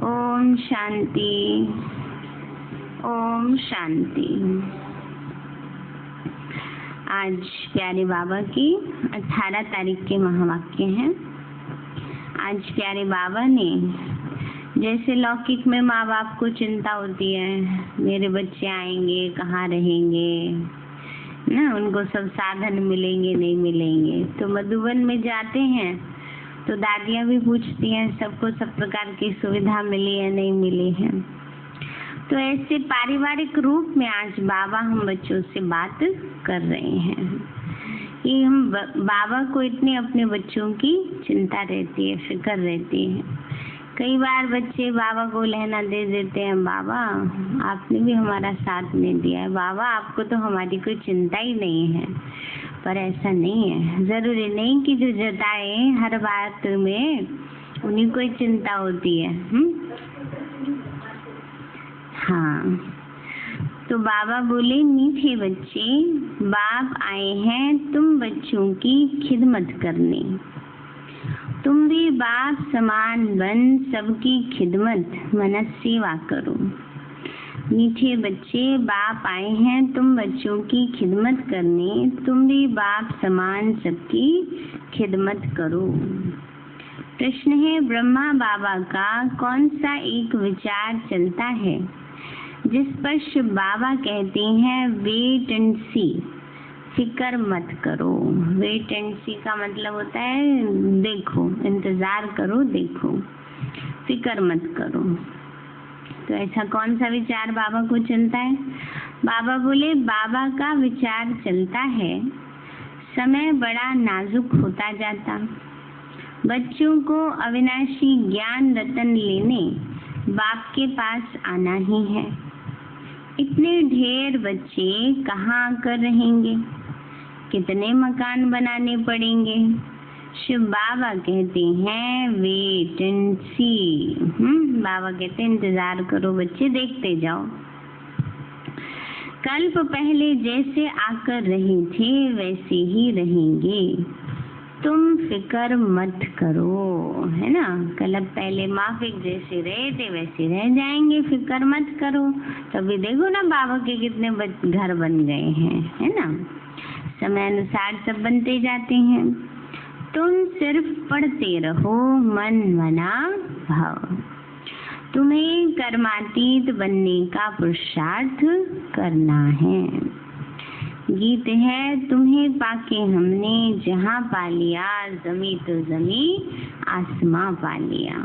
ओम शांति, ओम शांति। आज प्यारे बाबा की 18 तारीख के महावाक्य हैं। आज प्यारे बाबा ने जैसे लौकिक में माँ बाप को चिंता होती है, मेरे बच्चे आएंगे कहाँ रहेंगे ना, उनको सब साधन मिलेंगे नहीं मिलेंगे, तो मधुबन में जाते हैं तो दादियाँ भी पूछती हैं सबको सब प्रकार की सुविधा मिली है नहीं मिली है। तो ऐसे पारिवारिक रूप में आज बाबा हम बच्चों से बात कर रहे हैं कि हम बाबा को इतनी अपने बच्चों की चिंता रहती है, फिक्र रहती है। कई बार बच्चे बाबा को लहना दे देते हैं, बाबा आपने भी हमारा साथ नहीं दिया है, बाबा आपको तो हमारी कोई चिंता ही नहीं है। पर ऐसा नहीं है, जरूरी नहीं कि जो जताए हर बात में उन्हीं को ही चिंता होती है। हाँ, तो बाबा बोले, मीठे बच्चे, बाप आए हैं तुम बच्चों की खिदमत करने, तुम भी बाप समान बन सबकी खिदमत मन सेवा करो। मीठे बच्चे, बाप आए हैं तुम बच्चों की खिदमत करने, तुम भी बाप समान सबकी खिदमत करो। प्रश्न है, ब्रह्मा बाबा का कौन सा एक विचार चलता है जिस पर शिव बाबा कहते हैं वेट एंड सी, फिक्र मत करो। वेट एंड सी का मतलब होता है देखो, इंतजार करो, देखो, फिक्र मत करो। तो ऐसा कौन सा विचार बाबा को चलता है? बाबा बोले, बाबा का विचार चलता है समय बड़ा नाजुक होता जाता, बच्चों को अविनाशी ज्ञान रतन लेने बाप के पास आना ही है। इतने ढेर बच्चे कहाँ आकर रहेंगे, कितने मकान बनाने पड़ेंगे। शिव बाबा कहते हैं वेट एंड सी। बाबा कहते हैं इंतजार करो बच्चे, देखते जाओ। कल्प पहले जैसे आकर रहे थे वैसे ही रहेंगे, तुम फिक्र मत करो, है ना। कल्प पहले माफिक जैसे रहे थे वैसे रह जाएंगे, फिक्र मत करो। तभी देखो ना बाबा के कितने घर बन गए हैं, है ना। समय अनुसार सब बनते जाते हैं। तुम सिर्फ पढ़ते रहो मन मना भाव, तुम्हें कर्मातीत बनने का पुरुषार्थ करना है। गीत है, तुम्हें पाके हमने जहाँ पा लिया, जमी तो जमी आसमां पा लिया।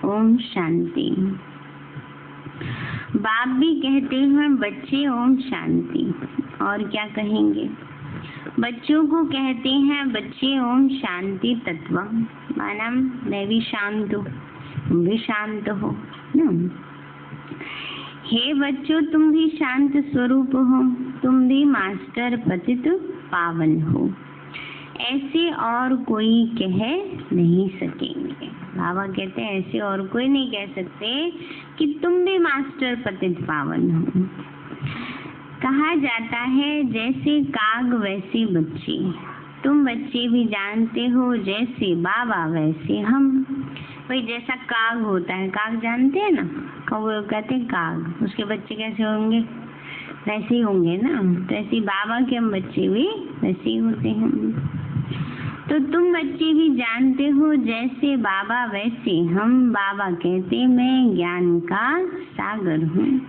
ओम शांति। बाप भी कहते हैं बच्चे ओम शांति, और क्या कहेंगे। बच्चों को कहते हैं बच्चे ओम शांति तत्व, माना मैं भी शांत हूँ, तुम भी शांत हो ना। हे बच्चों, तुम भी शांत स्वरूप हो, तुम भी मास्टर पतित पावन हो, ऐसे और कोई कह नहीं सकेंगे। बाबा कहते हैं ऐसे और कोई नहीं कह सकते कि तुम भी मास्टर पतित पावन हो। कहा जाता है जैसे काग वैसे बच्चे, तुम बच्चे भी जानते हो जैसे बाबा वैसे हम। भाई जैसा काग होता है, काग जानते हैं ना, कौवे कहते हैं काग, उसके बच्चे कैसे होंगे, वैसे ही होंगे ना। तो ऐसे बाबा के हम बच्चे भी वैसे ही होते हैं। तो तुम बच्चे भी जानते हो जैसे बाबा वैसे हम। बाबा कहते मैं ज्ञान का सागर हूँ।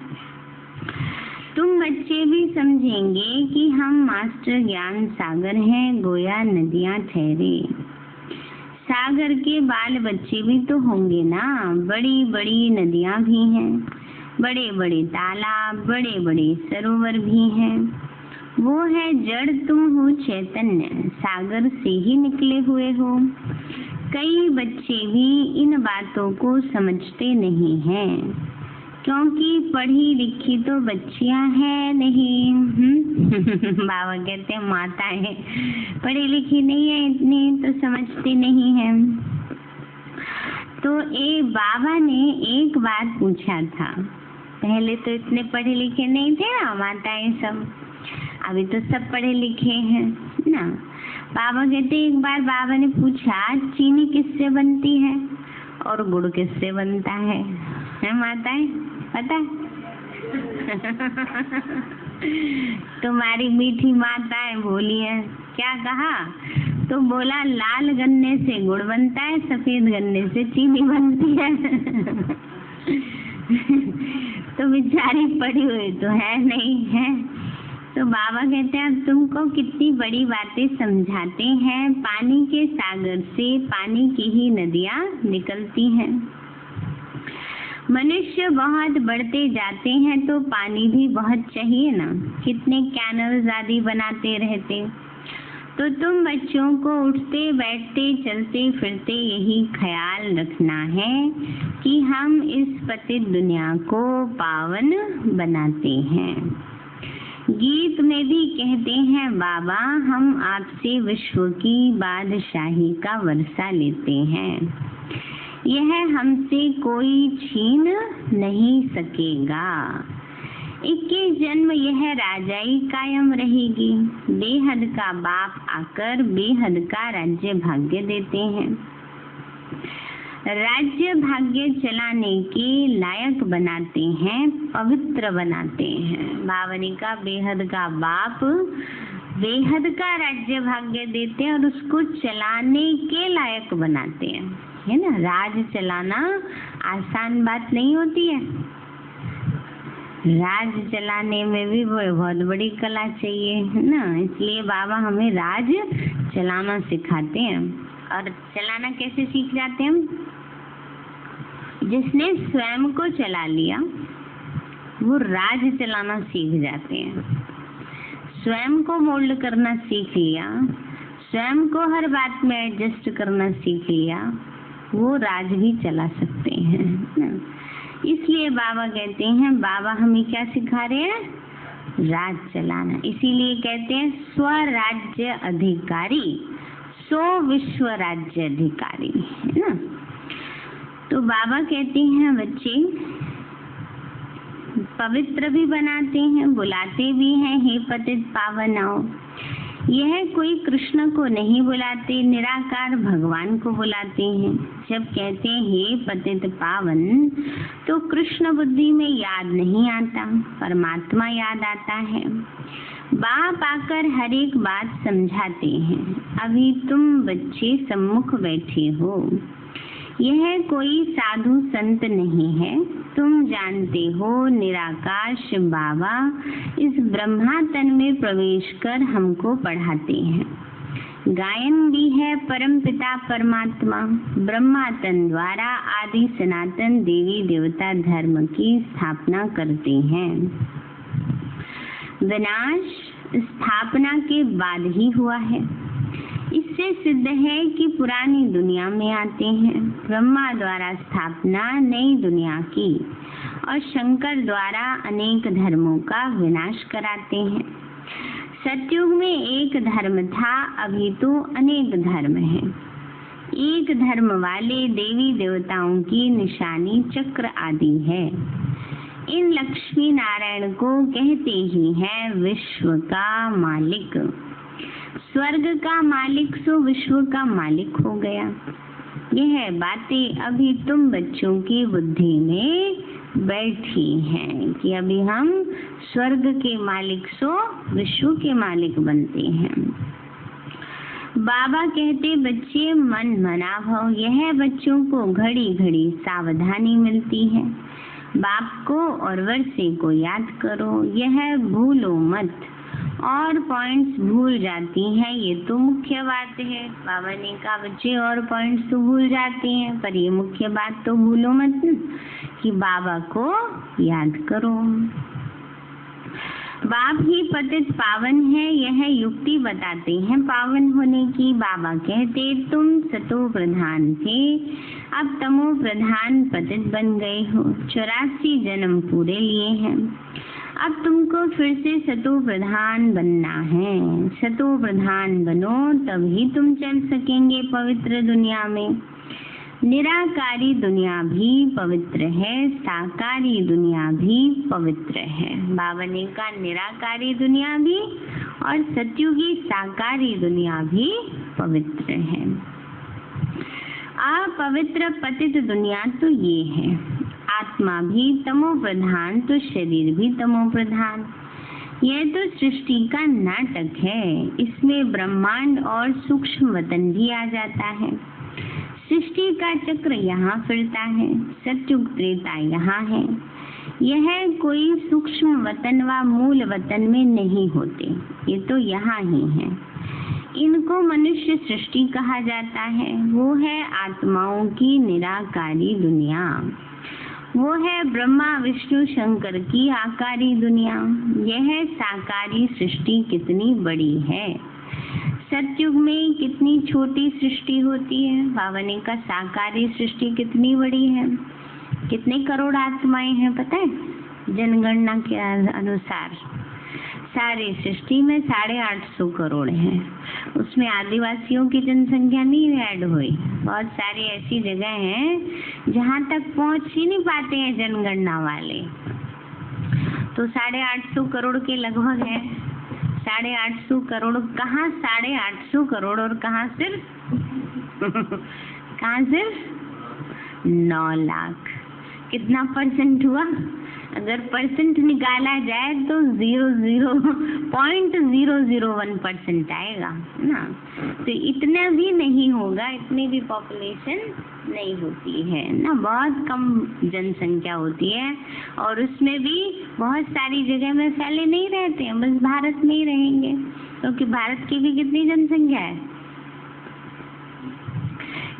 तुम बच्चे भी समझेंगे कि हम मास्टर ज्ञान सागर हैं, गोया नदियाँ ठहरे। सागर के बाल बच्चे भी तो होंगे ना, बड़ी बड़ी नदियाँ भी हैं, बड़े बड़े तालाब, बड़े बड़े सरोवर भी हैं। वो है जड़, तुम हो चैतन्य, सागर से ही निकले हुए हो। कई बच्चे भी इन बातों को समझते नहीं हैं, क्योंकि पढ़ी लिखी तो बच्चियां हैं नहीं। बाबा कहते हैं माता है, पढ़ी लिखी नहीं है इतनी, तो समझती नहीं है। तो बाबा ने एक बात पूछा था, पहले तो इतने पढ़े लिखे नहीं थे ना माताएं सब, अभी तो सब पढ़े लिखे हैं ना। बाबा कहते एक बार बाबा ने पूछा चीनी किससे बनती है, और गुड़ किससे बनता है माताएं, पता है? तुम्हारी मीठी माताएं बोली है, क्या कहा? तो बोला लाल गन्ने से गुड़ बनता है, सफेद गन्ने से चीनी बनती है। तो बेचारी पड़ी हुई तो है नहीं है। तो बाबा कहते हैं तुमको कितनी बड़ी बातें समझाते हैं। पानी के सागर से पानी की ही नदियां निकलती हैं। मनुष्य बहुत बढ़ते जाते हैं तो पानी भी बहुत चाहिए ना, कितने कैनल्स आदि बनाते रहते। तो तुम बच्चों को उठते बैठते चलते फिरते यही ख्याल रखना है कि हम इस पतित दुनिया को पावन बनाते हैं। गीत में भी कहते हैं बाबा हम आपसे विश्व की बादशाही का वर्षा लेते हैं, यह हमसे कोई छीन नहीं सकेगा। 21 जन्म यह राजाई कायम रहेगी। बेहद का बाप आकर बेहद का राज्य भाग्य देते हैं। राज्य भाग्य चलाने के लायक बनाते हैं, पवित्र बनाते हैं। बावनी का बेहद का बाप बेहद का राज्य भाग्य देते हैं और उसको चलाने के लायक बनाते हैं, है ना। राज चलाना आसान बात नहीं होती है। राज चलाने में भी बहुत बड़ी कला चाहिए, है ना। इसलिए बाबा हमें राज चलाना सिखाते हैं। और चलाना कैसे सीख जाते हैं हम? जिसने स्वयं को चला लिया वो राज चलाना सीख जाते हैं। स्वयं को मोल्ड करना सीख लिया, स्वयं को हर बात में एडजस्ट करना सीख लिया, वो राज भी चला सकते हैं ना। इसलिए बाबा कहते हैं, बाबा हमें क्या सिखा रहे हैं? राज चलाना। इसीलिए कहते हैं स्वराज्य अधिकारी सो विश्व राज्य अधिकारी, है ना। तो बाबा कहते हैं बच्चे पवित्र भी बनाते हैं, बुलाते भी हैं, हे पतित पावन आओ। यह कोई कृष्ण को नहीं बुलाते, निराकार भगवान को बुलाते हैं। जब कहते हैं हे पतित पावन तो कृष्ण बुद्धि में याद नहीं आता, परमात्मा याद आता है। बाप आकर हर एक बात समझाते हैं। अभी तुम बच्चे सम्मुख बैठे हो, यह कोई साधु संत नहीं है। तुम जानते हो निराकाश बाबा इस ब्रह्मा तन में प्रवेश कर हमको पढ़ाते हैं। गायन भी है परम पिता परमात्मा ब्रह्मा तन द्वारा आदि सनातन देवी देवता धर्म की स्थापना करते हैं। विनाश स्थापना के बाद ही हुआ है। इससे सिद्ध है कि पुरानी दुनिया में आते हैं। ब्रह्मा द्वारा स्थापना नई दुनिया की और शंकर द्वारा अनेक धर्मों का विनाश कराते हैं। सतयुग में एक धर्म था, अभी तो अनेक धर्म हैं। एक धर्म वाले देवी देवताओं की निशानी चक्र आदि है। इन लक्ष्मी नारायण को कहते ही है विश्व का मालिक। स्वर्ग का मालिक सो विश्व का मालिक हो गया। यह बातें अभी तुम बच्चों की बुद्धि में बैठी हैं कि अभी हम स्वर्ग के मालिक सो विश्व के मालिक बनते हैं। बाबा कहते बच्चे मन मना भव। यह बच्चों को घड़ी घड़ी सावधानी मिलती है। बाप को और वर्षे को याद करो, यह भूलो मत। और पॉइंट्स भूल जाती हैं, ये तो मुख्य बात है। बाबा ने कहा बच्चे और पॉइंट्स तो भूल जाते हैं, पर ये मुख्य बात तो भूलो मत कि बाबा को याद करो। बाप ही पतित पावन है, यह युक्ति बताते हैं पावन होने की। बाबा कहते तुम सतो प्रधान थे, अब तमो प्रधान पतित बन गए हो। 84 जन्म पूरे लिए हैं, अब तुमको फिर से सतो प्रधान बनना है। सतो प्रधान बनो तभी तुम चल सकेंगे पवित्र दुनिया में। निराकारी दुनिया भी पवित्र है, साकारी दुनिया भी पवित्र है। बाबा ने कहा निराकारी दुनिया भी और सतयुगी साकारी दुनिया भी पवित्र है। अपवित्र पतित दुनिया तो ये है। आत्मा भी तमो प्रधान तो शरीर भी तमो प्रधान। यह तो सृष्टि का नाटक है। इसमें ब्रह्मांड और सूक्ष्म वतन भी आ जाता है। सृष्टि का चक्र यहाँ फिरता है। सत्युग त्रेता यहाँ है। यह कोई सूक्ष्म वतन व मूल वतन में नहीं होते, ये तो यहाँ ही है। इनको मनुष्य सृष्टि कहा जाता है। वो है आत्माओं की निराकारी दुनिया। वो है ब्रह्मा विष्णु शंकर की आकारी दुनिया। यह साकारी सृष्टि कितनी बड़ी है। सतयुग में कितनी छोटी सृष्टि होती है। बाबा ने कहा साकारी सृष्टि कितनी बड़ी है। कितने करोड़ आत्माएं हैं पता है? जनगणना के अनुसार सारी सृष्टि में 850 करोड़ है। उसमें आदिवासियों की जनसंख्या नहीं ऐड हुई। बहुत सारी ऐसी जगह हैं जहाँ तक पहुँच ही नहीं पाते हैं जनगणना वाले। तो 850 करोड़ के लगभग है। 850 करोड़ कहाँ 850 करोड़ और कहाँ सिर्फ कहाँ सिर्फ 9 लाख। कितना परसेंट हुआ? अगर परसेंट निकाला जाए तो 0.001% आएगा ना। तो इतना भी नहीं होगा, इतनी भी पॉपुलेशन नहीं होती है ना। बहुत कम जनसंख्या होती है और उसमें भी बहुत सारी जगह में फैले नहीं रहते हैं, बस भारत में ही रहेंगे। क्योंकि भारत की भी कितनी जनसंख्या है?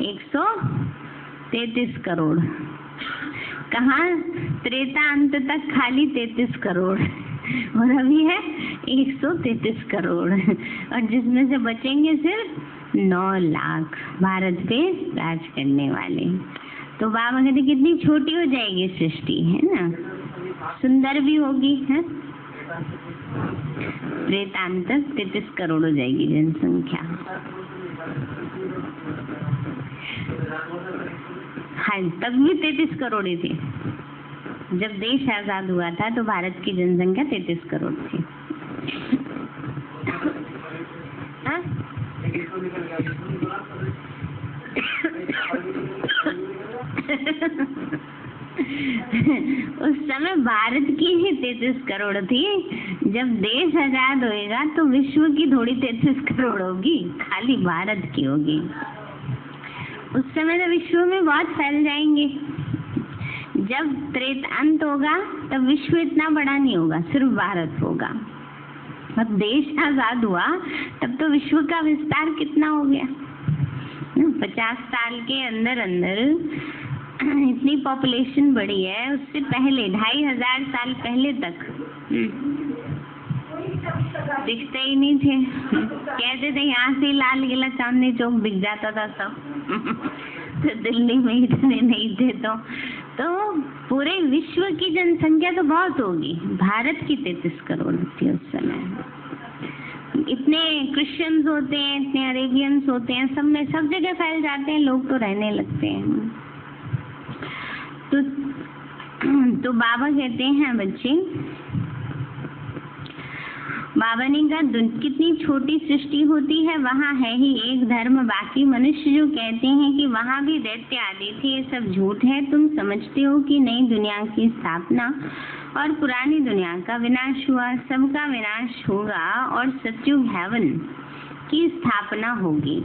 133 करोड़। कहाँ त्रेता अंत तक खाली 33 करोड़ और अभी है 133 करोड़ और जिसमें से बचेंगे सिर्फ 9 लाख भारत पे राज करने वाले। तो बाबा कहते कितनी छोटी हो जाएगी सृष्टि, है ना। सुंदर भी होगी है। त्रेतांत तक 33 करोड़ हो जाएगी जनसंख्या। हाँ, तब भी 33 करोड़ ही थी। जब देश आजाद हुआ था तो भारत की जनसंख्या 33 करोड़ थी। हाँ? उस समय भारत की ही 33 करोड़ थी। जब देश आजाद होएगा तो विश्व की थोड़ी 33 करोड़ होगी, खाली भारत की होगी। उस समय तो विश्व में बहुत फैल जाएंगे। जब त्रेता अंत होगा तब विश्व इतना बड़ा नहीं होगा, सिर्फ भारत होगा। अब देश आजाद हुआ तब तो विश्व का विस्तार कितना हो गया। 50 साल के अंदर अंदर इतनी पॉपुलेशन बढ़ी है। उससे पहले 2500 साल पहले तक दिखते ही नहीं थे। कहते थे यहाँ से लाल किला चांदनी चौक दिख जाता था सब। तो दिल्ली में इतने नहीं थे। तो पूरे विश्व की जनसंख्या तो बहुत होगी। भारत की 33 करोड़ थी उस समय। इतने क्रिश्चियंस होते हैं, इतने अरेबियंस होते हैं, सब जगह फैल जाते हैं, लोग तो रहने लगते हैं। तो बाबा कहते हैं बच्चे, बाबा ने कहा कितनी छोटी सृष्टि होती है। वहाँ है ही एक धर्म। बाकी मनुष्य जो कहते हैं कि वहाँ भी दैत्य आदि थे, ये सब झूठ है। तुम समझते हो कि नई दुनिया की स्थापना और पुरानी दुनिया का विनाश हुआ। सबका विनाश होगा और सतयुग हेवन की स्थापना होगी।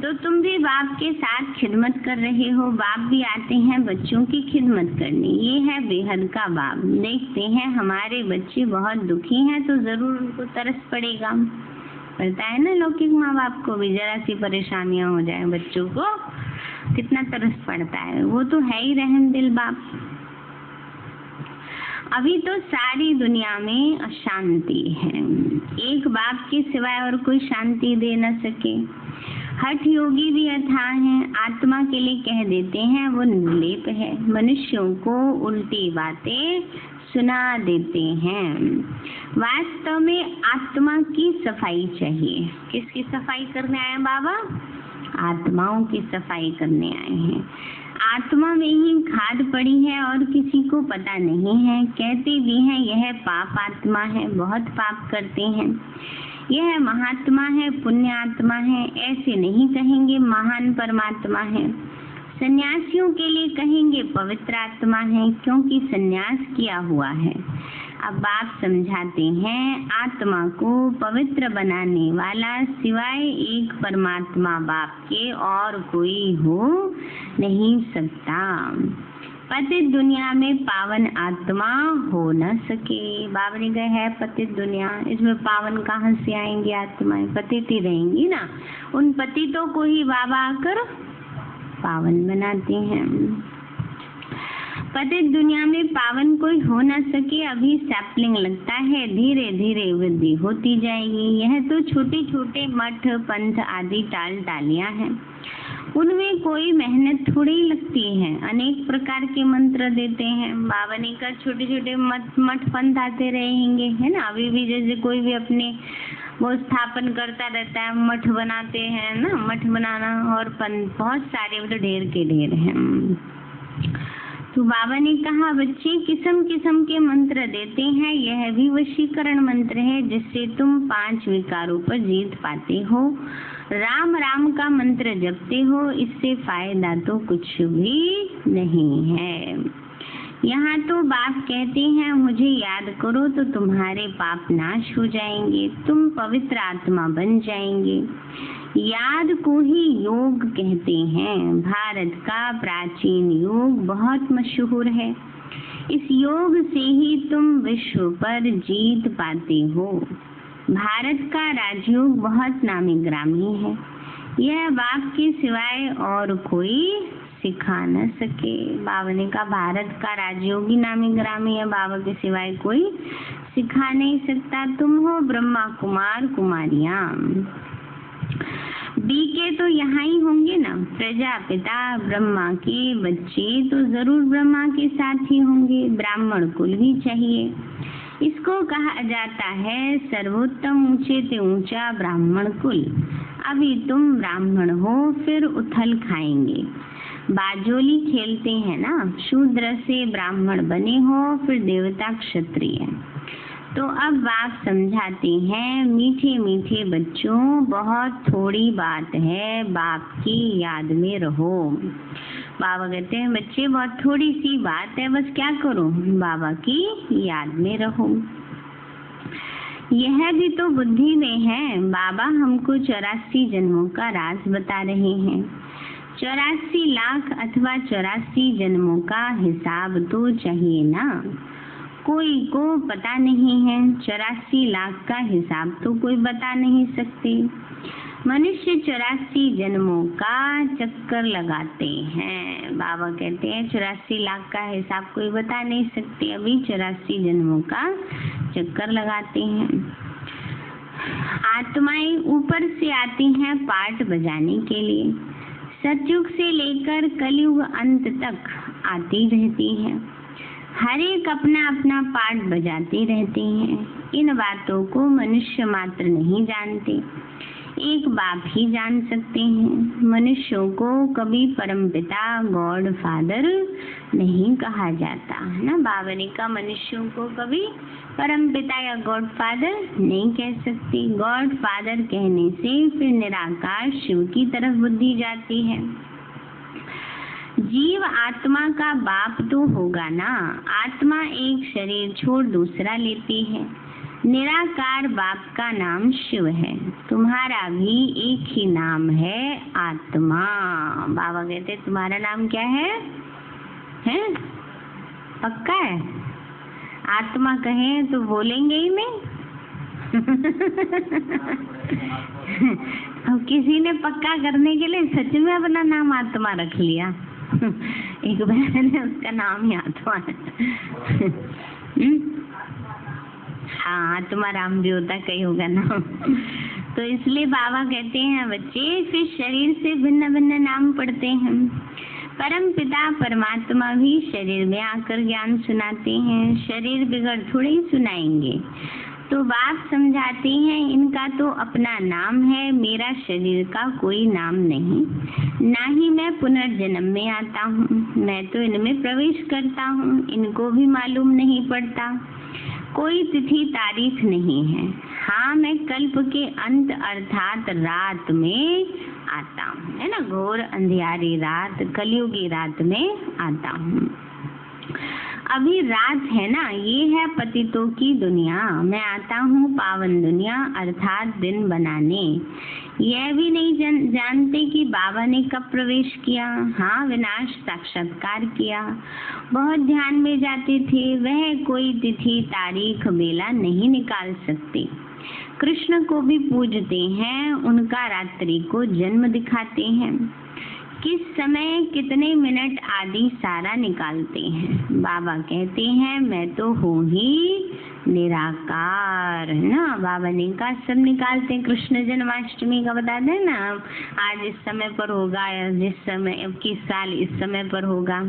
तो तुम भी बाप के साथ खिदमत कर रहे हो। बाप भी आते हैं बच्चों की खिदमत करने। ये है बेहद का बाप। देखते हैं हमारे बच्चे बहुत दुखी हैं तो जरूर उनको तरस पड़ेगा। पता है ना, लौकिक माँ बाप को भी जरा सी परेशानियां हो जाए बच्चों को कितना तरस पड़ता है। वो तो है ही रहम दिल बाप। अभी तो सारी दुनिया में अशांति है। एक बाप के सिवाय और कोई शांति दे न सके। हठ योगी भी अथाह हैं। आत्मा के लिए कह देते हैं वो निर्लेप है। मनुष्यों को उल्टी बातें सुना देते हैं। वास्तव में आत्मा की सफाई चाहिए। किसकी सफाई करने आए बाबा? आत्माओं की सफाई करने आए हैं। आत्मा में ही खाद पड़ी है और किसी को पता नहीं है। कहते भी हैं यह पाप आत्मा है, बहुत पाप करते हैं। यह महात्मा है, पुण्य आत्मा है, ऐसे नहीं कहेंगे महान परमात्मा है। सन्यासियों के लिए कहेंगे पवित्र आत्मा है, क्योंकि सन्यास किया हुआ है। अब बाप समझाते हैं आत्मा को पवित्र बनाने वाला सिवाय एक परमात्मा बाप के और कोई हो नहीं सकता। पतित दुनिया में पावन आत्मा हो न सके। बाबा ने कहा है पतित दुनिया, इसमें पावन कहाँ से आएंगी आत्माएं, पतित ही रहेंगी ना। उन पतितों को ही बाबा आकर पावन बनाते हैं। पतित दुनिया में पावन कोई हो न सके। अभी सैपलिंग लगता है, धीरे धीरे वृद्धि होती जाएगी। यह तो छोटे छोटे मठ पंथ आदि टाल टालियां हैं, उनमें कोई मेहनत थोड़ी ही लगती है। अनेक प्रकार के मंत्र देते हैं। बाबा ने कहा छोटे छोटे मठ पंथ आते रहेंगे, है ना। अभी भी जैसे कोई भी अपने वो स्थापन करता रहता है, मठ बनाते हैं ना, मठ बनाना और पंथ बहुत सारे मतलब ढेर के ढेर हैं। तो बाबा ने कहा बच्चे किस्म किस्म के मंत्र देते हैं, यह भी वशीकरण मंत्र है जिससे तुम 5 विकारों पर जीत पाते हो। राम राम का मंत्र जपते हो, इससे फायदा तो कुछ भी नहीं है। यहाँ तो बाप कहते हैं मुझे याद करो तो तुम्हारे पाप नाश हो जाएंगे, तुम पवित्र आत्मा बन जाएंगे। याद को ही योग कहते हैं। भारत का प्राचीन योग बहुत मशहूर है। इस योग से ही तुम विश्व पर जीत पाते हो। भारत का राजयोग बहुत नामी ग्रामी है, यह बाप के सिवाय और कोई सिखा न सके। बाबा ने कहा भारत का राजयोग ही नामी ग्रामी है, बाबा के सिवाय कोई सिखा नहीं सकता। तुम हो ब्रह्मा कुमार कुमारियां। बीके तो यहाँ ही होंगे ना, प्रजापिता ब्रह्मा के बच्चे तो जरूर ब्रह्मा के साथ ही होंगे। ब्राह्मण कुल भी चाहिए। इसको कहा जाता है सर्वोत्तम ऊंचे से ऊंचा ब्राह्मण कुल। अभी तुम ब्राह्मण हो, फिर उथल खाएंगे। बाजोली खेलते हैं ना, शूद्र से ब्राह्मण बने हो, फिर देवता क्षत्रिय। तो अब बाप समझाते हैं मीठे मीठे बच्चों, बहुत थोड़ी बात है, बाप की याद में रहो। बाबा कहते हैं बच्चे बहुत थोड़ी सी बात है, बस क्या करो, बाबा की याद में रहो। यह भी तो बुद्धि में है। बाबा हमको 84 जन्मों का राज बता रहे हैं। 84 लाख अथवा 84 जन्मों का हिसाब तो चाहिए ना। कोई को पता नहीं है, 84 लाख का हिसाब तो कोई बता नहीं सकते। मनुष्य 84 जन्मों का चक्कर लगाते हैं। बाबा कहते हैं 84 लाख का हिसाब कोई बता नहीं सकते, अभी 84 जन्मों का चक्कर लगाते हैं। आत्माएं ऊपर से आती हैं पार्ट बजाने के लिए। सतयुग से लेकर कलयुग अंत तक आती रहती हैं। हर एक अपना अपना पार्ट बजाते रहते हैं। इन बातों को मनुष्य मात्र नहीं जानते, एक बाप ही जान सकते हैं। मनुष्यों को कभी परमपिता गॉड फादर नहीं कहा जाता है ना। बाबा ने कहा मनुष्यों को कभी परमपिता या गॉड फादर नहीं कह सकते। गॉड फादर कहने से फिर निराकार शिव की तरफ बुद्धि जाती है। जीव आत्मा का बाप तो होगा ना। आत्मा एक शरीर छोड़ दूसरा लेती है। निराकार बाप का नाम शिव है, तुम्हारा भी एक ही नाम है आत्मा। बाबा कहते तुम्हारा नाम क्या है? हैं? पक्का है? आत्मा कहे तो बोलेंगे ही नहीं। अब किसी ने पक्का करने के लिए सच में अपना नाम आत्मा रख लिया। एक बहन है, उसका नाम ही आत्मा है। हाँ, आत्मा राम भी होता, कहीं होगा नाम। तो इसलिए बाबा कहते हैं बच्चे फिर शरीर से भिन्न भिन्न नाम पढ़ते हैं। परम पिता परमात्मा भी शरीर में आकर ज्ञान सुनाते हैं। शरीर बिगड़ थोड़े ही सुनाएंगे। तो बाप समझाते हैं इनका तो अपना नाम है, मेरा शरीर का कोई नाम नहीं। ना ही मैं पुनर्जन्म में आता हूँ, मैं तो इनमें प्रवेश करता हूँ, इनको भी मालूम नहीं पड़ता। कोई तिथि तारीख नहीं है। हाँ मैं कल्प के अंत अर्थात रात में आता हूँ, है ना, घोर अंधियारी रात, कलयुगी रात में आता हूँ। अभी रात है ना, ये है पतितों की दुनिया, मैं आता हूँ पावन दुनिया अर्थात दिन बनाने। यह भी नहीं जानते कि बाबा ने कब प्रवेश किया। हाँ विनाश साक्षात्कार किया। बहुत ध्यान में जाते थे, वह कोई तिथि तारीख बेला नहीं निकाल सकते। कृष्ण को भी पूजते हैं, उनका रात्रि को जन्म दिखाते हैं, किस समय कितने मिनट आदि सारा निकालते हैं। बाबा कहते हैं मैं तो हूँ ही निराकार, है ना। बाबा ने कहा सब निकालते हैं। कृष्ण जन्माष्टमी का बताते हैं ना, आज इस समय पर होगा, या जिस समय किस साल इस समय पर होगा।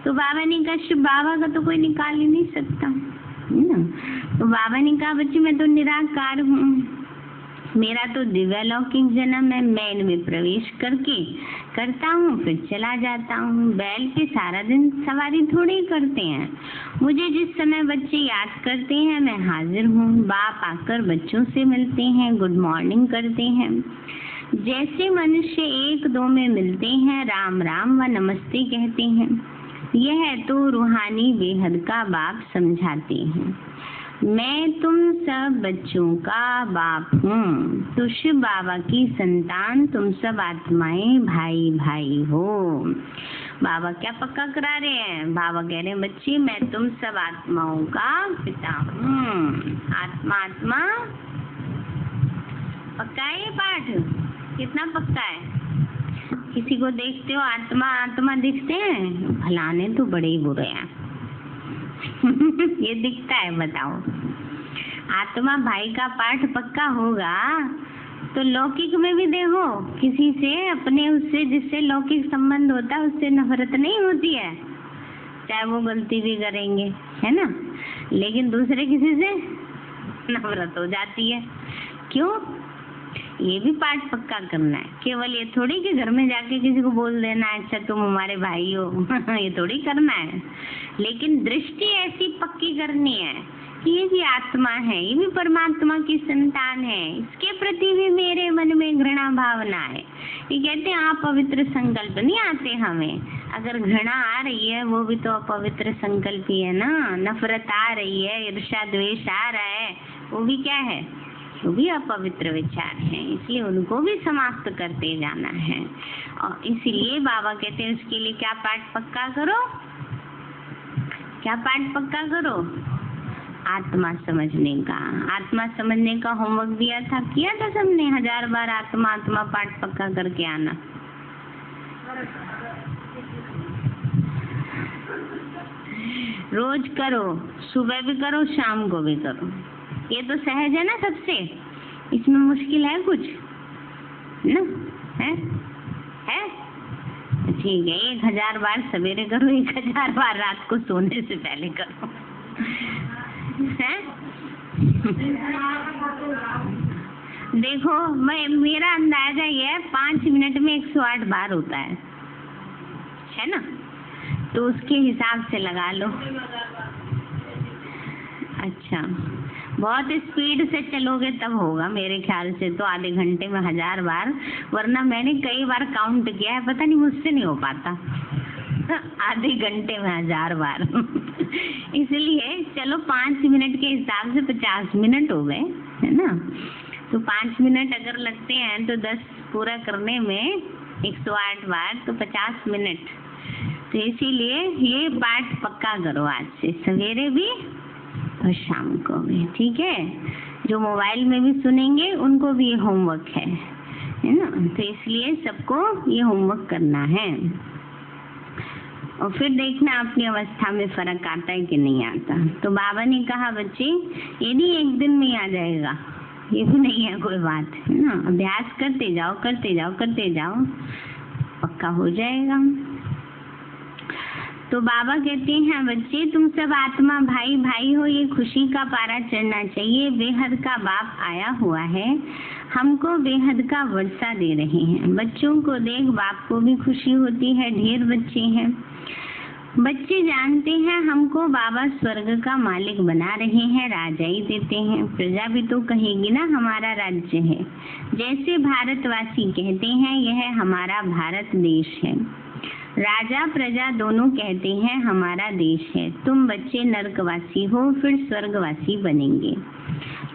तो बाबा ने कहा शिव बाबा का तो कोई निकाल ही नहीं सकता, है ना। तो बाबा ने कहा बच्चे मैं तो निराकार हूँ, मेरा तो दिव्यलौकिक जन्म है, मैं इनमें प्रवेश करके करता हूँ फिर चला जाता हूँ। बैल पे सारा दिन सवारी थोड़ी करते हैं। मुझे जिस समय बच्चे याद करते हैं मैं हाजिर हूँ। बाप आकर बच्चों से मिलते हैं, गुड मॉर्निंग करते हैं। जैसे मनुष्य एक दो में मिलते हैं, राम राम व नमस्ते कहते हैं। यह तो रूहानी बेहद का बाप समझाते हैं। मैं तुम सब बच्चों का बाप हूँ, तो शिव बाबा की संतान तुम सब आत्माएं भाई भाई हो। बाबा क्या पक्का करा रहे हैं? बाबा कह रहे हैं बच्चे मैं तुम सब आत्माओं का पिता हूँ। आत्मा आत्मा पक्का है ये पाठ? कितना पक्का है? किसी को देखते हो आत्मा आत्मा दिखते हैं? फलाने तो बड़े ही बुरे हैं। ये दिखता है, बताओ। आत्मा भाई का पाठ पक्का होगा तो लौकिक में भी देखो, किसी से अपने उससे जिससे लौकिक संबंध होता है उससे नफरत नहीं होती है, चाहे वो गलती भी करेंगे, है ना। लेकिन दूसरे किसी से नफरत हो जाती है। क्यों? ये भी पाठ पक्का करना है। केवल ये थोड़ी कि घर में जाके किसी को बोल देना अच्छा तुम हमारे भाई हो ये थोड़ी करना है। लेकिन दृष्टि ऐसी पक्की करनी है कि ये भी आत्मा है, ये भी परमात्मा की संतान है, इसके प्रति भी मेरे मन में घृणा भावना है। ये कहते हैं अपवित्र संकल्प नहीं आते हमें। अगर घृणा आ रही है वो भी तो अपवित्र संकल्प ही है ना। नफरत आ रही है, ईर्ष्या द्वेष आ रहा है, वो भी क्या है? वो भी अपवित्र विचार हैं। इसलिए उनको भी समाप्त करते जाना है। और इसीलिए बाबा कहते हैं उसके लिए क्या पाठ पक्का करो? क्या पाठ पक्का करो? आत्मा समझने का। आत्मा समझने का होमवर्क दिया था, किया था सबने 1000 बार आत्मा आत्मा पाठ पक्का करके आना। रोज करो, सुबह भी करो शाम को भी करो। ये तो सहज है ना सबसे, इसमें मुश्किल है कुछ ना? है ठीक है। 1000 बार सवेरे करो, 1000 बार रात को सोने से पहले करो। है देखो मेरा अंदाजा ये है 5 मिनट में 108 बार होता है ना। तो उसके हिसाब से लगा लो। अच्छा बहुत स्पीड से चलोगे तब होगा मेरे ख्याल से तो आधे घंटे में 1000 बार, वरना मैंने कई बार काउंट किया है, पता नहीं मुझसे नहीं हो पाता आधे घंटे में 1000 बार इसलिए चलो 5 मिनट के हिसाब से 50 मिनट हो गए, है ना। तो 5 मिनट अगर लगते हैं तो 10 पूरा करने में 108 बार तो 50 मिनट। तो इसीलिए ये पाठ पक्का करो आज से, सवेरे भी और शाम को भी, ठीक है। जो मोबाइल में भी सुनेंगे उनको भी ये होमवर्क है ना। तो इसलिए सबको ये होमवर्क करना है और फिर देखना अपनी अवस्था में फर्क आता है कि नहीं आता। तो बाबा ने कहा बच्चे ये नहीं एक दिन में आ जाएगा, ये भी नहीं है कोई बात, है ना। अभ्यास करते जाओ करते जाओ करते जाओ, पक्का हो जाएगा। तो बाबा कहते हैं बच्चे तुम सब आत्मा भाई भाई हो, ये खुशी का पारा चढ़ना चाहिए। बेहद का बाप आया हुआ है, हमको बेहद का वर्षा दे रहे हैं। बच्चों को देख बाप को भी खुशी होती है, ढेर बच्चे हैं। बच्चे जानते हैं हमको बाबा स्वर्ग का मालिक बना रहे हैं, राजाई देते हैं। प्रजा भी तो कहेगी ना हमारा राज्य है। जैसे भारतवासी कहते हैं यह हमारा भारत देश है। राजा प्रजा दोनों कहते हैं हमारा देश है। तुम बच्चे नरकवासी हो, फिर स्वर्गवासी बनेंगे।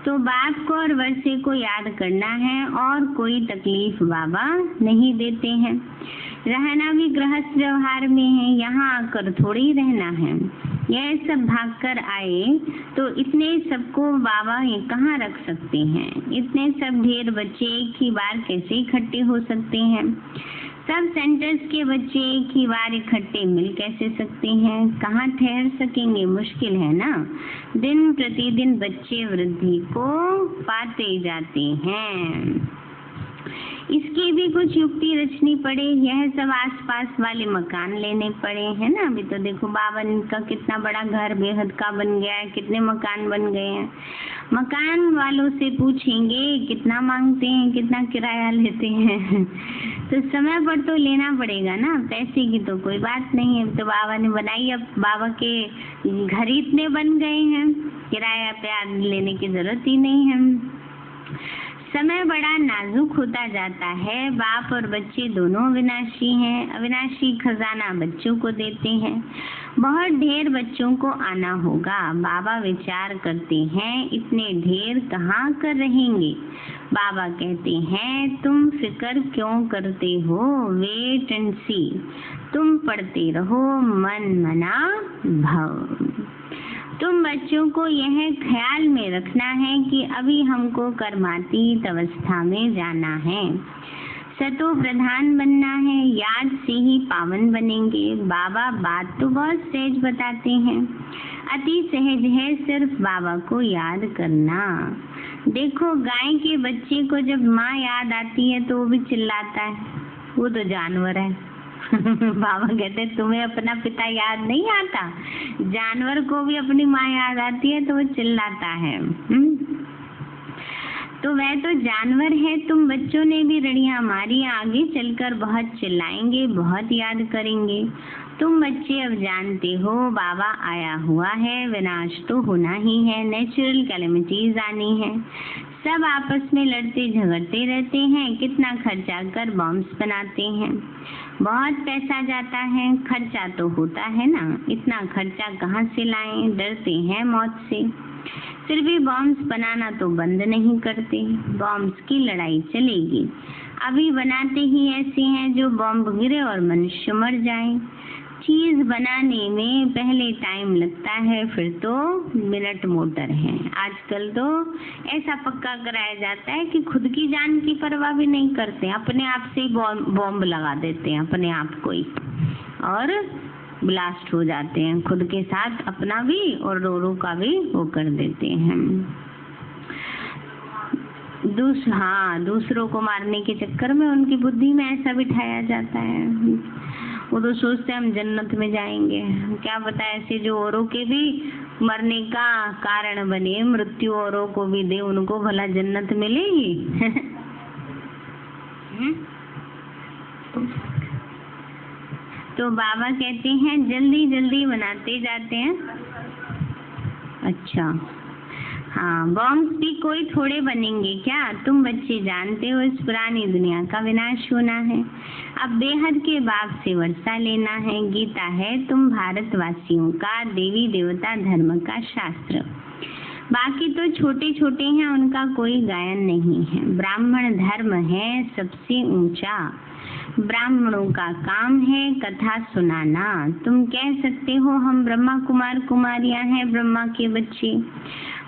तो बाप को और वर्षे को याद करना है और कोई तकलीफ बाबा नहीं देते हैं। रहना भी गृहस्थ व्यवहार में है, यहाँ आकर थोड़ी ही रहना है। यह सब भागकर आए तो इतने सबको बाबा ये कहाँ रख सकते हैं? इतने सब ढेर बच्चे एक ही बार कैसे इकट्ठे हो सकते हैं? सब सेंटर्स के बच्चे एक ही बार इकट्ठे मिल कैसे सकते हैं? कहाँ ठहर सकेंगे? मुश्किल है ना। दिन प्रतिदिन बच्चे वृद्धि को पाते जाते हैं। इसकी भी कुछ युक्ति रचनी पड़े। यह सब आसपास वाले मकान लेने पड़े हैं ना। अभी तो देखो बाबा का कितना बड़ा घर बेहद का बन गया है, कितने मकान बन गए हैं। मकान वालों से पूछेंगे कितना मांगते हैं, कितना किराया लेते हैं। तो समय पर तो लेना पड़ेगा ना, पैसे की तो कोई बात नहीं है। तो बाबा ने बनाई, अब बाबा के घर इतने बन गए हैं, किराया पे लेने की जरूरत ही नहीं है। समय बड़ा नाजुक होता जाता है। बाप और बच्चे दोनों अविनाशी हैं। अविनाशी खजाना बच्चों को देते हैं। बहुत ढेर बच्चों को आना होगा। बाबा विचार करते हैं इतने ढेर कहाँ कर रहेंगे। बाबा कहते हैं तुम फिक्र क्यों करते हो, वेट एंड सी। तुम पढ़ते रहो मन मना भव। तुम बच्चों को यह ख्याल में रखना है कि अभी हमको कर्मातीत अवस्था में जाना है, सतो प्रधान बनना है। याद से ही पावन बनेंगे। बाबा बात तो बहुत सहज बताते हैं, अति सहज है सिर्फ बाबा को याद करना। देखो गाय के बच्चे को जब माँ याद आती है तो वो भी चिल्लाता है, वो तो जानवर है। बाबा कहते तुम्हें अपना पिता याद नहीं आता? जानवर को भी अपनी माँ याद आती है तो वो चिल्लाता है। तो वह तो जानवर है। तुम बच्चों ने भी रड़ियां मारी, आगे चलकर बहुत चिल्लाएंगे, बहुत याद करेंगे। तुम बच्चे अब जानते हो बाबा आया हुआ है, विनाश तो होना ही है, नेचुरल कैलेमिटीज आनी है। सब आपस में लड़ते झगड़ते रहते हैं, कितना खर्चा कर बॉम्ब्स बनाते हैं। बहुत पैसा जाता है, खर्चा तो होता है ना। इतना खर्चा कहाँ से लाएं? डरते हैं मौत से, फिर भी बॉम्ब्स बनाना तो बंद नहीं करते। बॉम्ब्स की लड़ाई चलेगी। अभी बनाते ही ऐसे हैं जो बॉम्ब गिरे और मनुष्य मर जाए। चीज बनाने में पहले टाइम लगता है, फिर तो मिनट मोटर है। आजकल तो ऐसा पक्का कराया जाता है कि खुद की जान की परवाह भी नहीं करते, अपने आप से बॉम्ब लगा देते हैं अपने आप को ही, और ब्लास्ट हो जाते हैं खुद के साथ, अपना भी और रोरो का भी वो कर देते हैं। दूसरों को मारने के चक्कर में उनकी बुद्धि में ऐसा बिठाया जाता है। वो तो सोचते हैं हम जन्नत में जाएंगे। क्या पता ऐसे जो औरों के भी मरने का कारण बने, मृत्यु औरों को भी दे, उनको भला जन्नत मिलेगी? तो बाबा कहते हैं जल्दी जल्दी बनाते जाते हैं। अच्छा हाँ, बॉम्ब्स भी कोई थोड़े बनेंगे क्या? तुम बच्चे जानते हो इस पुरानी दुनिया का विनाश होना है। अब बेहद के बाप से वर्षा लेना है। गीता है तुम भारतवासियों का देवी देवता धर्म का शास्त्र। बाकी तो छोटे छोटे हैं, उनका कोई गायन नहीं है। ब्राह्मण धर्म है सबसे ऊंचा। ब्राह्मणों का काम है कथा सुनाना। तुम कह सकते हो हम ब्रह्मा कुमार कुमारियां हैं, ब्रह्मा के बच्चे।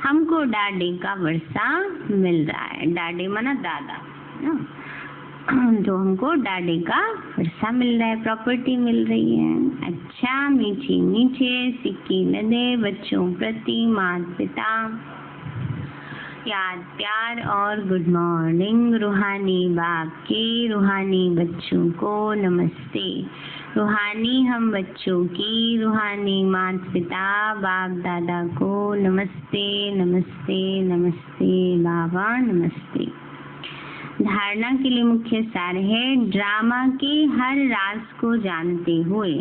हमको डाडे का वर्षा मिल रहा है। डाडे माना दादा, तो हमको डाडे का वर्षा मिल रहा है, प्रॉपर्टी मिल रही है। अच्छा मीठे मीठे सिक्के लदे बच्चों प्रति माता पिता याद प्यार और गुड मॉर्निंग। रूहानी बाप के रूहानी बच्चों को नमस्ते। रूहानी हम बच्चों की रूहानी माता पिता बाप दादा को नमस्ते नमस्ते नमस्ते। बाबा नमस्ते। धारणा के लिए मुख्य सार है ड्रामा के हर राज को जानते हुए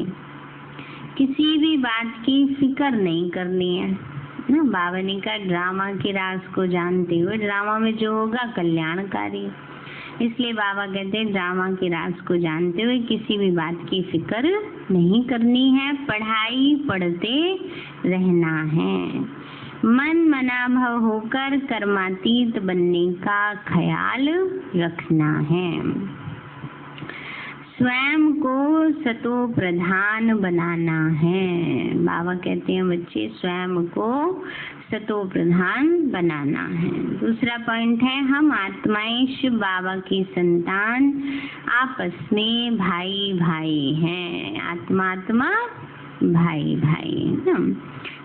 किसी भी बात की फिक्र नहीं करनी है ना। बाबा ने कहा ड्रामा के राज को जानते हुए, ड्रामा में जो होगा कल्याणकारी, इसलिए बाबा कहते हैं ड्रामा के राज को जानते हुए किसी भी बात की फिक्र नहीं करनी है। पढ़ाई पढ़ते रहना है। मन मनाभव होकर कर्मातीत बनने का ख्याल रखना है। स्वयं को सतो प्रधान बनाना है। बाबा कहते हैं बच्चे स्वयं को सतो प्रधान बनाना है। दूसरा पॉइंट है हम आत्माएं शिव बाबा की संतान, आपस में भाई भाई हैं। आत्मा आत्मा भाई भाई ना।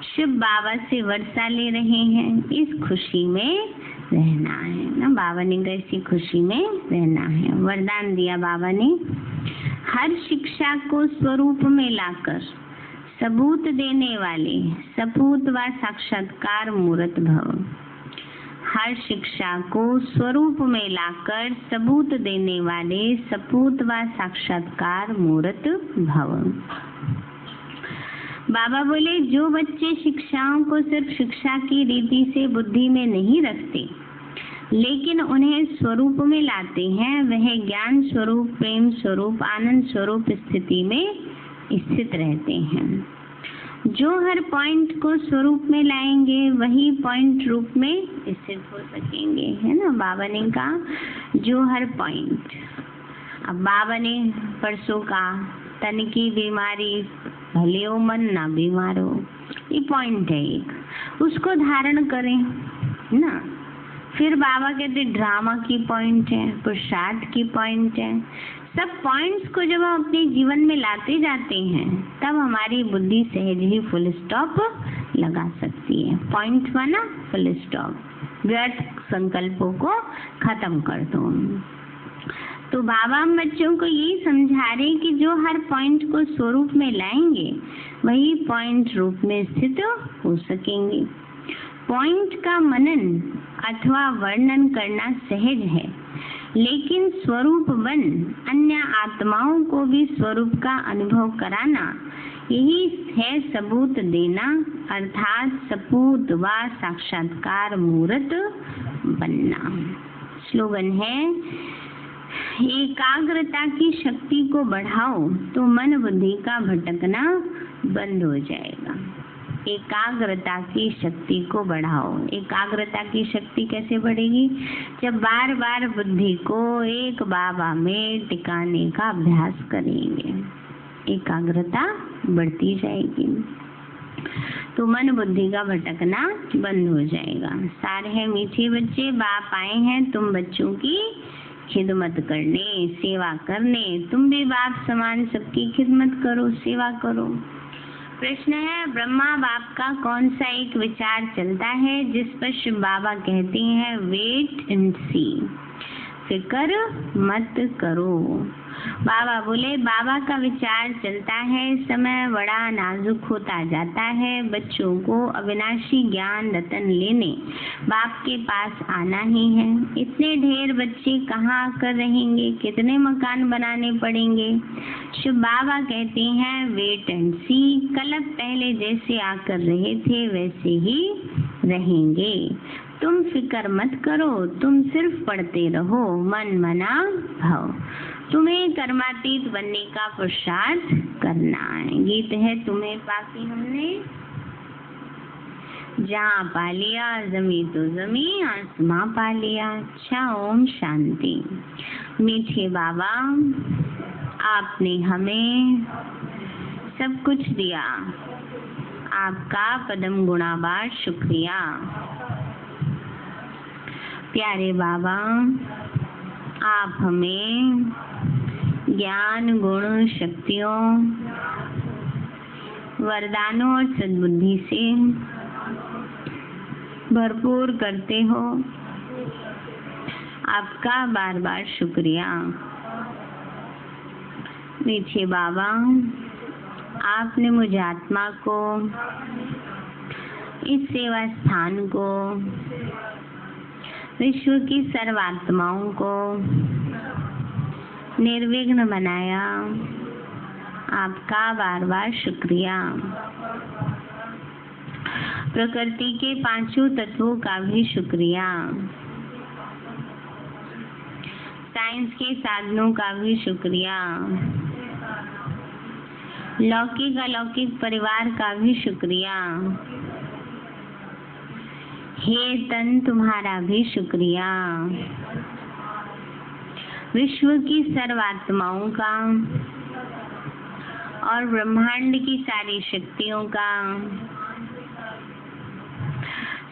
शिव बाबा से वर्षा ले रहे हैं, इस खुशी में रहना है ना। बाबा ने कहा इसी खुशी में रहना है। वरदान दिया बाबा ने, हर शिक्षा को स्वरूप में लाकर सबूत देने वाले सपूत व साक्षात्कार मूर्त भव। हर शिक्षा को स्वरूप में लाकर सबूत देने वाले सपूत व साक्षात्कार मूर्त भव। बाबा बोले जो बच्चे शिक्षाओं को सिर्फ शिक्षा की रीति से बुद्धि में नहीं रखते लेकिन उन्हें स्वरूप में लाते हैं, वह ज्ञान स्वरूप, प्रेम स्वरूप, आनंद स्वरूप स्थिति में स्थित रहते हैं। जो हर पॉइंट को स्वरूप में लाएंगे वही पॉइंट रूप में स्थित हो सकेंगे, है ना। बाबा ने कहा जो हर पॉइंट, अब बाबा ने परसों का तन की बीमारी भले हो मन ना बीमार हो, ये पॉइंट है एक, उसको धारण करें ना। फिर बाबा कहते ड्रामा की पॉइंट है, पुरुषार्थ की पॉइंट है। सब पॉइंट्स को जब हम अपने जीवन में लाते जाते हैं तब हमारी बुद्धि सहज ही फुल स्टॉप लगा सकती है। पॉइंट माना फुल स्टॉप, व्यर्थ संकल्पों को खत्म कर दो। तो बाबा हम बच्चों को यही समझा रहे कि जो हर पॉइंट को स्वरूप में लाएंगे वही पॉइंट रूप में स्थित हो सकेंगे। पॉइंट का मनन अथवा वर्णन करना सहज है, लेकिन स्वरूप बन अन्य आत्माओं को भी स्वरूप का अनुभव कराना, यही है सबूत देना, अर्थात सपूत व साक्षात्कार मूर्त बनना। स्लोगन है एकाग्रता की शक्ति को बढ़ाओ तो मन बुद्धि का भटकना बंद हो जाएगा। एकाग्रता की शक्ति को बढ़ाओ। एकाग्रता की शक्ति कैसे बढ़ेगी? जब बार बार बुद्धि को एक बाबा में टिकाने का अभ्यास करेंगे, एकाग्रता बढ़ती जाएगी तो मन बुद्धि का भटकना बंद हो जाएगा। सार है मीठे बच्चे, बाप आए हैं तुम बच्चों की खिदमत करने, सेवा करने। तुम भी बाप समान सबकी खिदमत करो, सेवा करो। प्रश्न है ब्रह्मा बाप का कौन सा एक विचार चलता है जिस पर शिव बाबा कहते हैं वेट एंड सी, फिक्र मत करो। बाबा बोले बाबा का विचार चलता है, समय बड़ा नाजुक होता जाता है, बच्चों को अविनाशी ज्ञान रतन लेने बाप के पास आना ही है। इतने ढेर बच्चे कहाँ आकर रहेंगे, कितने मकान बनाने पड़ेंगे। शिव बाबा कहते हैं वेट एंड सी, कल पहले जैसे आकर रहे थे वैसे ही रहेंगे। तुम फिक्र मत करो, तुम सिर्फ पढ़ते रहो, मन मना भाव। तुम्हें कर्मातीत बनने का पुरुषार्थ करना है। गीत है तुम्हें पाके हमने जहाँ पा लिया, जमी तो जमी आसमां पा लिया। अच्छा ओम शांति। मीठे बाबा आपने हमें सब कुछ दिया, आपका पदम गुणाबार शुक्रिया। प्यारे बाबा आप हमें ज्ञान गुण शक्तियों वरदानों और सद्बुद्धि से भरपूर करते हो, आपका बार बार शुक्रिया। मीठे बाबा आपने मुझे आत्मा को, इस सेवा स्थान को, विश्व की सर्वात्माओं को निर्विघ्न बनाया। आपका बार बार शुक्रिया। प्रकृति के पांचों तत्वों का भी शुक्रिया। साइंस के साधनों का भी शुक्रिया। लौकिक अलौकिक परिवार का भी शुक्रिया। हे तन तुम्हारा भी शुक्रिया। विश्व की सर्वात्माओं का और ब्रह्मांड की सारी शक्तियों का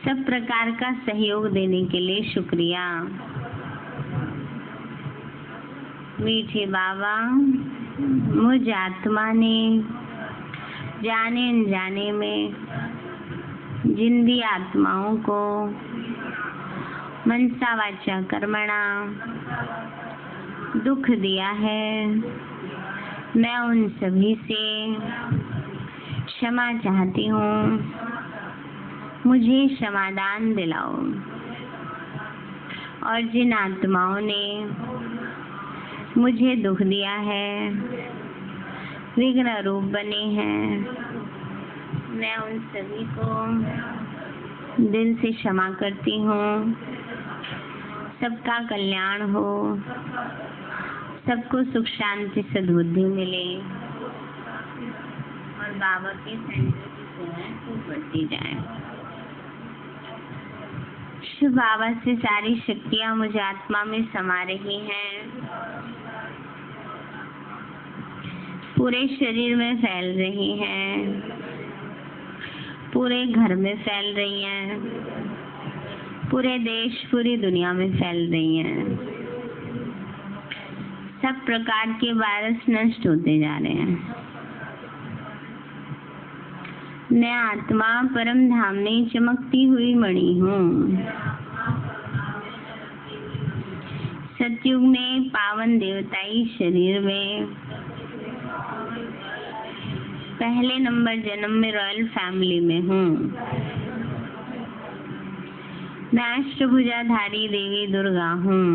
सब प्रकार का सहयोग देने के लिए शुक्रिया। मीठे बाबा, मुझ आत्मा ने जाने अनजाने में जिन भी आत्माओं को मनसा वाचा कर्मणा दुख दिया है, मैं उन सभी से क्षमा चाहती हूँ। मुझे क्षमादान दिलाओ। और जिन आत्माओं ने मुझे दुख दिया है, विघ्न रूप बने हैं, मैं उन सभी को दिल से क्षमा करती हूँ। सबका कल्याण हो, सबको सुख शांति सद्बुद्धि मिले और बाबा के सेंटर की सेवाएं खूब बढ़ती जाए। शिव बाबा से सारी शक्तियाँ मुझे आत्मा में समा रही हैं, पूरे शरीर में फैल रही हैं, पूरे घर में फैल रही हैं, पूरे देश पूरी दुनिया में फैल रही हैं। सब प्रकार के वायरस नष्ट होते जा रहे हैं। मैं आत्मा परम धाम में चमकती हुई मणि हूँ। सतयुग में पावन देवताई शरीर में पहले नंबर जन्म में रॉयल फैमिली में हूँ। मैं अष्टभुजाधारी देवी दुर्गा हूँ।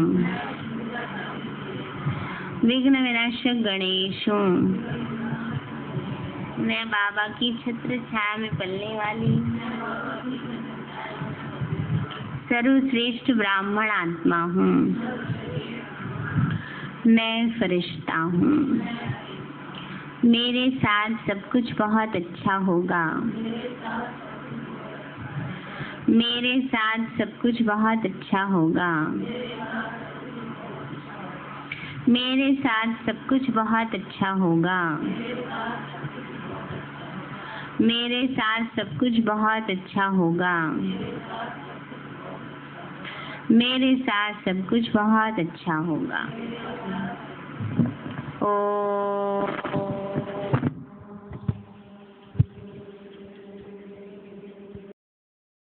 विघ्न विनाशक गणेश हूँ। मैं बाबा की छत्र छाया में पलने वाली सर्वश्रेष्ठ ब्राह्मण आत्मा हूँ। मैं फरिश्ता हूँ। मेरे साथ सब कुछ बहुत अच्छा होगा। मेरे साथ सब कुछ बहुत अच्छा होगा। मेरे साथ सब कुछ बहुत अच्छा होगा। मेरे साथ सब कुछ बहुत अच्छा होगा। मेरे साथ सब कुछ बहुत अच्छा होगा। ओम